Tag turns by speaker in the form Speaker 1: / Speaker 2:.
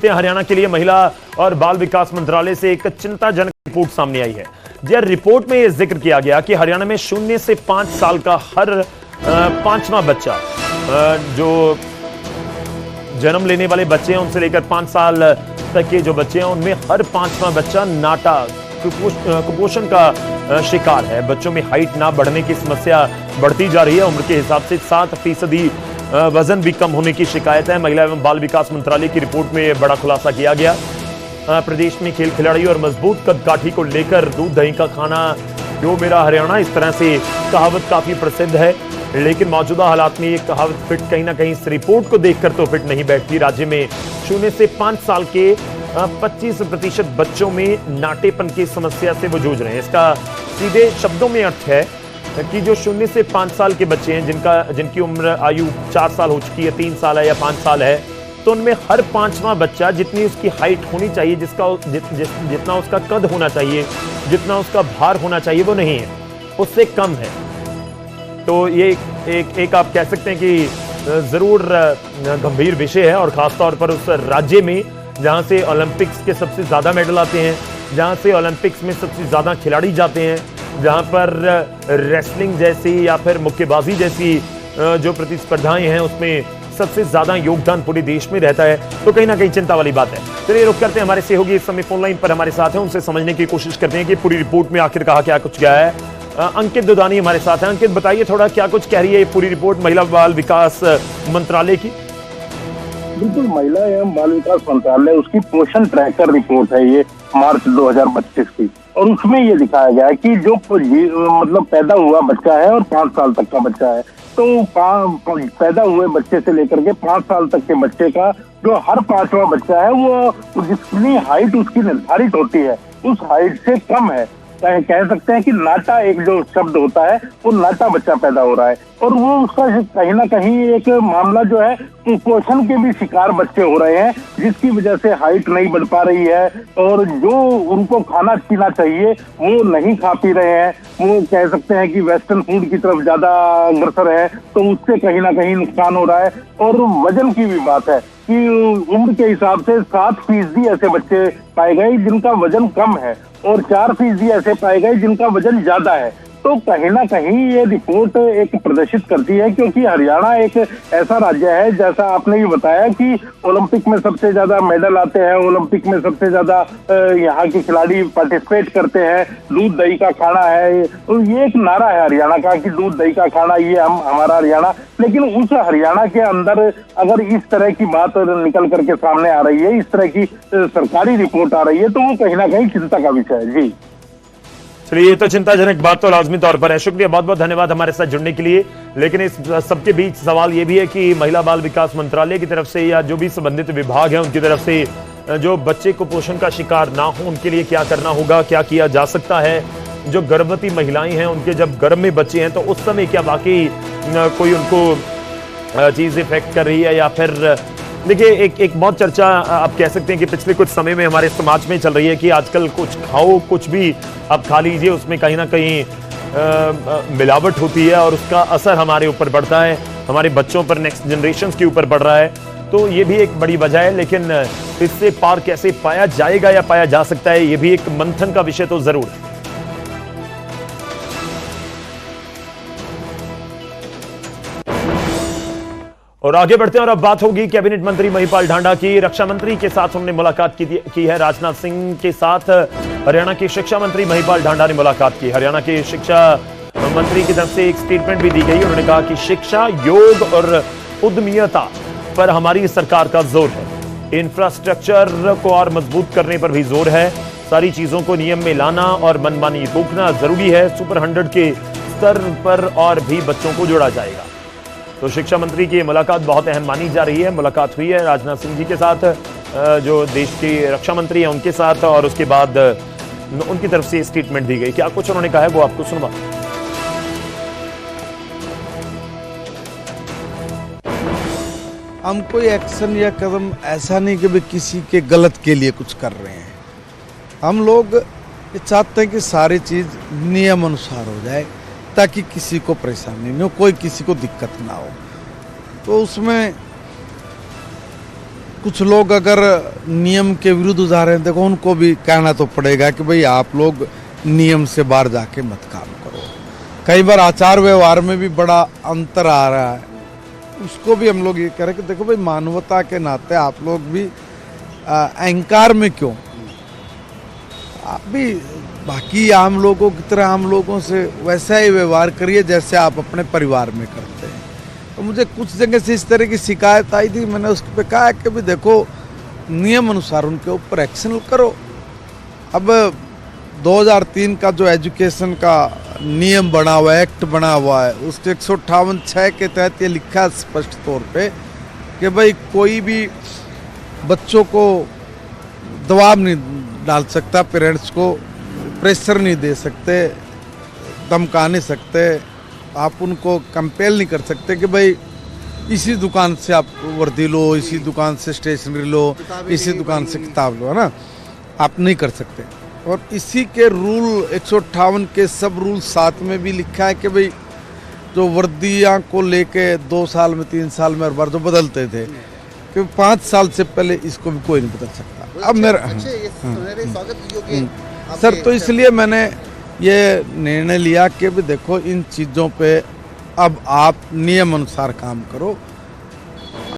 Speaker 1: हरियाणा के लिए महिला और बाल विकास मंत्रालय से एक चिंताजनक रिपोर्ट सामने आई है। जी, रिपोर्ट में यह जिक्र किया गया कि हरियाणा में 0 से 5 साल का हर पांचवा बच्चा, जो जन्म लेने वाले बच्चे हैं उनसे लेकर 5 साल तक के जो बच्चे हैं उनमें हर पांचवा बच्चा नाटा कुपोषण का शिकार है। बच्चों में हाइट ना बढ़ने की समस्या बढ़ती जा रही है। उम्र के हिसाब से 7% वजन भी कम होने की शिकायत है। महिला एवं बाल विकास मंत्रालय की रिपोर्ट में बड़ा खुलासा किया गया। प्रदेश में खेल खिलाड़ी और मजबूत कदकाठी को लेकर दूध दही का खाना जो मेरा हरियाणा, इस तरह से कहावत काफी प्रसिद्ध है, लेकिन मौजूदा हालात में ये कहावत फिट कहीं ना कहीं इस रिपोर्ट को देखकर तो फिट नहीं बैठती। राज्य में 0 से 5 साल के 25% बच्चों में नाटेपन की समस्या से वो जूझ रहे हैं। इसका सीधे शब्दों में अर्थ है कि जो 0 से 5 साल के बच्चे हैं जिनकी उम्र आयु 4 साल हो चुकी है, 3 साल है या 5 साल है, तो उनमें हर पांचवा बच्चा जितनी उसकी हाइट होनी चाहिए, जितना उसका कद होना चाहिए, जितना उसका भार होना चाहिए, वो नहीं है, उससे कम है। तो ये एक आप कह सकते हैं कि जरूर गंभीर विषय है, और खासतौर पर उस राज्य में जहां से ओलंपिक्स के सबसे ज्यादा मेडल आते हैं, जहां से ओलंपिक्स में सबसे ज्यादा खिलाड़ी जाते हैं, जहां पर रेसलिंग जैसी या फिर मुक्केबाजी जैसी जो प्रतिस्पर्धाएं हैं उसमें सबसे ज्यादा योगदान पूरे देश में रहता है। तो कहीं ना कहीं चिंता वाली बात है। चलिए रुक करते हैं, हमारे सहयोगी इस समय फोन लाइन पर हमारे साथ हैं, उनसे समझने की कोशिश करते हैं कि पूरी रिपोर्ट में आखिर कहा क्या कुछ गया है। अंकित दुदानी हमारे साथ हैं। अंकित, बताइए थोड़ा क्या कुछ कह रही है ये पूरी रिपोर्ट महिला बाल विकास मंत्रालय की।
Speaker 2: बिल्कुल, महिला एवं बाल विकास मंत्रालय उसकी पोषण ट्रैकर रिपोर्ट है ये मार्च 2025 की, और उसमें ये दिखाया गया है कि जो मतलब पैदा हुआ बच्चा है और 5 साल तक का बच्चा है, तो पैदा हुए बच्चे से लेकर के 5 साल तक के बच्चे का जो हर पांचवा बच्चा है वो जितनी हाइट उसकी निर्धारित होती है उस हाइट से कम है। कह सकते हैं कि नाटा एक जो शब्द होता है वो नाटा बच्चा पैदा हो रहा है, और वो उसका कहीं ना कहीं एक मामला जो है कुपोषण के भी शिकार बच्चे हो रहे हैं, जिसकी वजह से हाइट नहीं बढ़ पा रही है, और जो उनको खाना पीना चाहिए वो नहीं खा पी रहे हैं। वो कह सकते हैं कि वेस्टर्न फूड की तरफ ज्यादा अग्रसर है, तो उससे कहीं ना कहीं नुकसान हो रहा है। और वजन की भी बात है कि उम्र के हिसाब से 7% ऐसे बच्चे पाए गए जिनका वजन कम है, और 4% ऐसे पाए गए जिनका वजन ज्यादा है। तो कहीं ना कहीं ये रिपोर्ट एक प्रदर्शित करती है, क्योंकि हरियाणा एक ऐसा राज्य है, जैसा आपने भी बताया कि ओलंपिक में सबसे ज्यादा मेडल आते हैं, ओलंपिक में सबसे ज्यादा यहाँ के खिलाड़ी पार्टिसिपेट करते हैं, दूध दही का खाना है, तो ये एक नारा है हरियाणा का कि दूध दही का खाना, ये हमारा हरियाणा। लेकिन उस हरियाणा के अंदर अगर इस तरह की बात निकल करके सामने आ रही है, इस तरह की सरकारी रिपोर्ट आ रही है, तो वो कहीं ना कहीं चिंता का विषय है। जी
Speaker 1: चलिए, ये तो चिंताजनक बात तो लाजमी तौर पर है। शुक्रिया, बहुत बहुत धन्यवाद हमारे साथ जुड़ने के लिए। लेकिन इस सबके बीच सवाल ये भी है कि महिला बाल विकास मंत्रालय की तरफ से या जो भी संबंधित विभाग है उनकी तरफ से जो बच्चे कुपोषण का शिकार ना हो उनके लिए क्या करना होगा, क्या किया जा सकता है। जो गर्भवती महिलाएं हैं उनके जब गर्भ में बच्चे हैं तो उस समय क्या वाकई कोई उनको चीज इफेक्ट कर रही है, या फिर देखिए एक बहुत चर्चा आप कह सकते हैं कि पिछले कुछ समय में हमारे समाज में चल रही है कि आजकल कुछ खाओ, कुछ भी आप खा लीजिए, उसमें कहीं ना कहीं मिलावट होती है और उसका असर हमारे ऊपर पड़ता है, हमारे बच्चों पर, नेक्स्ट जनरेशन के ऊपर पड़ रहा है। तो ये भी एक बड़ी वजह है, लेकिन इससे पार कैसे पाया जाएगा या पाया जा सकता है, ये भी एक मंथन का विषय तो जरूर है। और आगे बढ़ते हैं और अब बात होगी कैबिनेट मंत्री महिपाल ढांडा की। रक्षा मंत्री के साथ उन्होंने मुलाकात की है। राजनाथ सिंह के साथ हरियाणा के शिक्षा मंत्री महिपाल ढांडा ने मुलाकात की। हरियाणा के शिक्षा मंत्री की तरफ से एक स्टेटमेंट भी दी गई। उन्होंने कहा कि शिक्षा, योग और उद्यमिता पर हमारी सरकार का जोर है। इंफ्रास्ट्रक्चर को और मजबूत करने पर भी जोर है। सारी चीजों को नियम में लाना और मनमानी रोकना जरूरी है। सुपर 100 के स्तर पर और भी बच्चों को जोड़ा जाएगा। तो शिक्षा मंत्री की मुलाकात बहुत अहम मानी जा रही है। मुलाकात हुई है राजनाथ सिंह जी के साथ, जो देश के रक्षा मंत्री हैं उनके साथ, और उसके बाद उनकी तरफ से स्टेटमेंट दी गई। क्या कुछ उन्होंने कहा है वो आपको सुनवा।
Speaker 3: हम कोई एक्शन या कदम ऐसा नहीं कि भी किसी के गलत के लिए कुछ कर रहे हैं। हम लोग ये चाहते हैं कि सारी चीज नियम अनुसार हो जाए, ताकि किसी को परेशानी नहीं हो, कोई किसी को दिक्कत ना हो। तो उसमें कुछ लोग अगर नियम के विरुद्ध जा रहे हैं, देखो उनको भी कहना तो पड़ेगा कि भाई आप लोग नियम से बाहर जाके मत काम करो। कई बार आचार व्यवहार में भी बड़ा अंतर आ रहा है, उसको भी हम लोग ये कह रहे हैं कि देखो भाई मानवता के नाते आप लोग भी अहंकार में क्यों, आप भी बाकी आम लोगों की तरह आम लोगों से वैसा ही व्यवहार करिए जैसे आप अपने परिवार में करते हैं। तो मुझे कुछ जगह से इस तरह की शिकायत आई थी, मैंने उस पर कहा कि भी देखो नियम अनुसार उनके ऊपर एक्शन करो। अब 2003 का जो एजुकेशन का नियम बना हुआ है, एक्ट बना हुआ है, उसके 158(6) के तहत ये लिखा है स्पष्ट तौर पे कि भाई कोई भी बच्चों को दबाव नहीं डाल सकता, पेरेंट्स को प्रेशर नहीं दे सकते, धमका नहीं सकते, आप उनको कंपेल नहीं कर सकते कि भाई इसी दुकान से आप वर्दी लो, इसी दुकान से स्टेशनरी लो, इसी दुकान से किताब लो, है ना, आप नहीं कर सकते। और इसी के रूल 158 के सब रूल 7 में भी लिखा है कि भाई जो वर्दियाँ को लेके 2 साल में 3 साल में हर बार जो बदलते थे कि 5 साल से पहले इसको भी कोई नहीं बदल सकता। अब मेरा सर, तो इसलिए मैंने ये निर्णय लिया कि भी देखो इन चीज़ों पे अब आप नियम अनुसार काम करो।